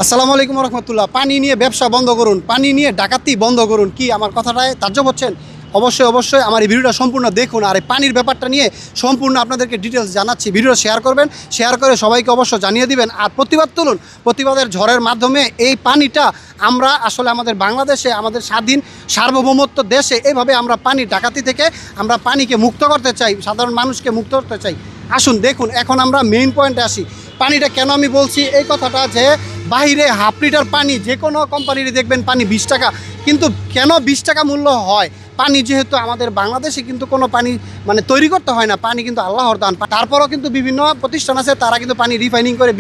আসসালামু আলাইকুম রহমতুল্লাহ। পানি নিয়ে ব্যবসা বন্ধ করুন, পানি নিয়ে ডাকাতি বন্ধ করুন। কি আমার কথাটায় তাজ্জব হচ্ছেন? অবশ্যই আমার এই ভিডিওটা সম্পূর্ণ দেখুন। আর এই পানির ব্যাপারটা নিয়ে সম্পূর্ণ আপনাদেরকে ডিটেলস জানাচ্ছি। ভিডিওটা শেয়ার করবেন, শেয়ার করে সবাইকে অবশ্য জানিয়ে দিবেন। আর প্রতিবাদ তুলুন, প্রতিবাদের ঝড়ের মাধ্যমে এই পানিটা আমরা আসলে আমাদের বাংলাদেশে, আমাদের স্বাধীন সার্বভৌমত্ব দেশে এইভাবে আমরা পানি ডাকাতি থেকে আমরা পানিকে মুক্ত করতে চাই, সাধারণ মানুষকে মুক্ত করতে চাই। আসুন দেখুন, এখন আমরা মেইন পয়েন্টে আসি। পানিটা কেন আমি বলছি এই কথাটা, যে বাইরে হাফ লিটার পানি যে কোনো কোম্পানির দেখবেন পানি 20 টাকা, কিন্তু কেন 20 টাকা মূল্য হয়? পানি যেহেতু আমাদের বাংলাদেশে কিন্তু কোনো পানি মানে তৈরি করতে হয় না, পানি কিন্তু আল্লাহর দান। তারপরও কিন্তু বিভিন্ন প্রতিষ্ঠান আছে, তারা কিন্তু পানি রিফাইনিং করে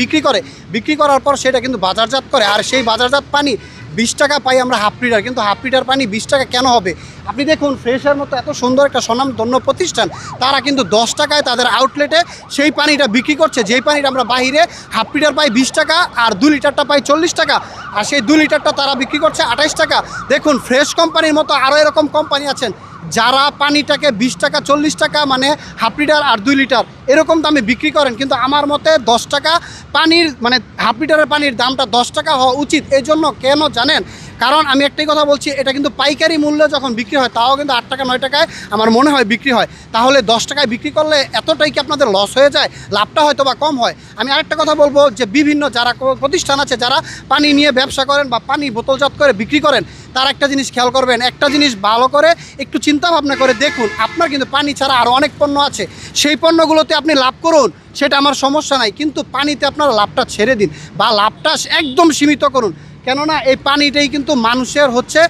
বিক্রি করার পর সেটা কিন্তু বাজারজাত করে। আর সেই বাজারজাত পানি 20 টাকা পাই আমরা হাফ লিটার, কিন্তু হাফ লিটার পানি 20 টাকা কেন হবে? আপনি দেখুন, ফ্রেশের মতো এত সুন্দর একটা স্বনামধন্য প্রতিষ্ঠান, তারা কিন্তু 10 টাকায় তাদের আউটলেটে সেই পানিটা বিক্রি করছে। যেই পানিটা আমরা বাইরে হাফ লিটার পাই 20 টাকা, আর 2 লিটারটা পাই 40 টাকা, আর সেই 2 লিটারটা তারা বিক্রি করছে 28 টাকা। দেখুন, ফ্রেশ কোম্পানির মতো আরও এরকম কোম্পানি আছেন যারা পানিটাকে 20 টাকা 40 টাকা মানে হাফ লিটার আর 2 লিটার এরকম দামে বিক্রি করেন। কিন্তু আমার মতে 10 টাকা পানির মানে হাফ লিটারের পানির দামটা 10 টাকা হওয়া উচিত। এই জন্য কেন জানেন? কারণ আমি একটাই কথা বলছি, এটা কিন্তু পাইকারি মূল্যে যখন বিক্রি হয় তাও কিন্তু 8 টাকা 9 টাকায় আমার মনে হয় বিক্রি হয়। তাহলে 10 টাকায় বিক্রি করলে এতটাই কি আপনাদের লস হয়ে যায়? লাভটা হয়তো বা কম হয়। আমি আরেকটা কথা বলবো, যে বিভিন্ন যারা প্রতিষ্ঠান আছে যারা পানি নিয়ে ব্যবসা করেন বা পানি বোতলজাত করে বিক্রি করেন, তার একটা জিনিস খেয়াল করবেন, একটা জিনিস ভালো করে একটু চিন্তা ভাবনা করে দেখুন। আপনার কিন্তু পানি ছাড়া আরও অনেক পণ্য আছে, সেই পণ্যগুলোতে আপনি লাভ করুন, সেটা আমার সমস্যা নাই, কিন্তু পানিতে আপনারা লাভটা ছেড়ে দিন বা লাভটা একদম সীমিত করুন। কেননা এই পানিটাই কিন্তু মানুষের হচ্ছে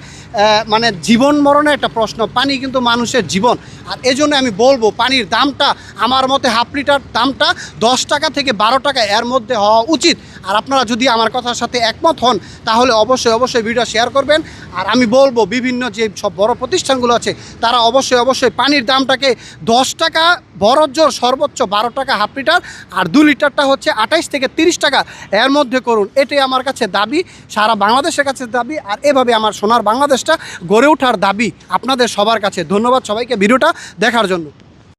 মানে জীবন মরণের একটা প্রশ্ন। পানি কিন্তু মানুষের জীবন। আর এই জন্য আমি বলবো, পানির দামটা আমার মতে হাফ লিটার দামটা 10 টাকা থেকে 12 টাকা এর মধ্যে হওয়া উচিত। আর আপনারা যদি আমার কথার সাথে একমত হন তাহলে অবশ্যই ভিডিও শেয়ার করবেন। আর আমি বলবো, বিভিন্ন যে সব বড় প্রতিষ্ঠানগুলো আছে তারা অবশ্যই পানির দামটাকে 10 টাকা বড়জোর সর্বোচ্চ 12 টাকা হাফ লিটার, আর 2 লিটারটা হচ্ছে 28 থেকে 30 টাকা এর মধ্যে করুন। এটাই আমার কাছে দাবি, সারা বাংলাদেশের কাছে দাবি। আর এভাবে আমার সোনার বাংলাদেশটা গড়ে ওঠার দাবি আপনাদের সবার কাছে। ধন্যবাদ সবাইকে ভিডিওটা দেখার জন্য।